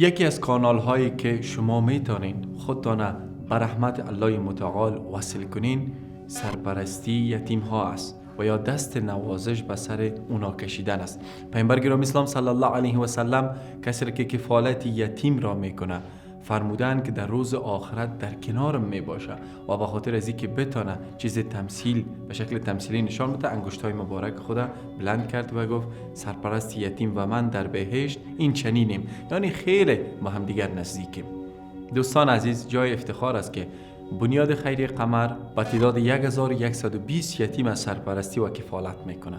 یکی از کانال هایی که شما میتونین خودتان به رحمت الله متعال وصل کنین سرپرستی یتیم ها است و یا دست نوازش به سر اونا کشیدن است. پیامبر گرامی اسلام صلی الله علیه و سلم کسی که کفالت یتیم را میکنه فرمودن که در روز آخرت در کنارم می باشه و به خاطر از اینکه بتونه چیز تمثیل به شکل تمثیلی نشان بده انگشتای مبارک خدا بلند کرد و گفت سرپرست یتیم و من در بهشت این چنینیم، یعنی خیلی با هم دیگر نزدیکیم. دوستان عزیز، جای افتخار است که بنیاد خیریه قمر با تعداد 1120 یتیم از سرپرستی و کفالت میکنه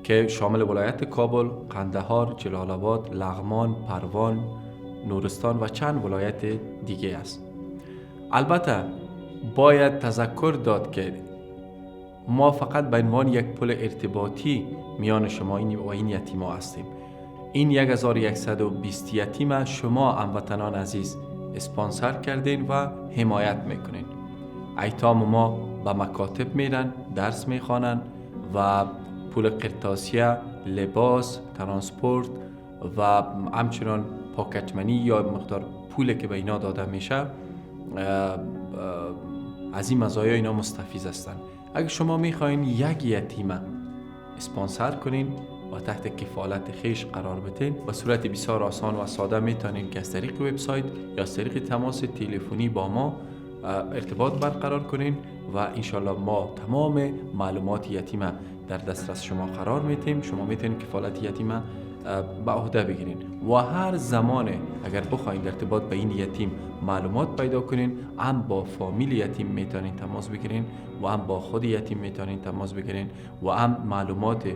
که شامل ولایت کابل، قندهار، جلال آباد، لغمان، پروان، نورستان و چند ولایت دیگه است. البته باید تذکر داد که ما فقط به عنوان یک پل ارتباطی میان شما و این یتیما هستیم. این 1120 یتیم شما هموطنان عزیز اسپانسر کردین و حمایت میکنین. ایتام ما به مکاتب میرن، درس میخوانن و پول قرطاسیه، لباس، ترانسپورت و همچنان پاکت منی یا مقدار پولی که به اینا داده میشه از این مزایا اینا مستفیض هستن. اگه شما میخواین یک یتیم اسپانسر کنین و تحت کفالت خیش قرار بدین، به صورت بسیار آسان و ساده میتونین که از طریق وبسایت یا از طریق تماس تلفنی با ما ارتباط برقرار کنین و انشالله ما تمام معلومات یتیم در دسترس شما قرار میتیم. شما میتونین کفالت یتیم به عهده بگیرین و هر زمان اگر بخواین در ارتباط به این یتیم معلومات پیدا کنین، هم با فامیل یتیم میتونین تماس بگیرین و هم با خود یتیم میتونین تماس بگیرین و هم معلومات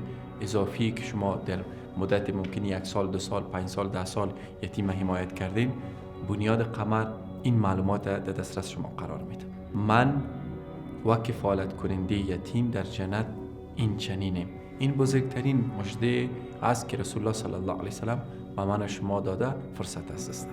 اضافی که شما در مدت ممکنی 1 سال، 2 سال، 5 سال، 10 سال یتیم حمایت کردین، بنیاد قمر این معلومات در دسترس شما قرار میده. من و کفالت کننده یتیم در جنت این چنینیم. این بزرگترین مژده است که رسول الله صلی الله علیه و سلم به من شما داده فرصت است.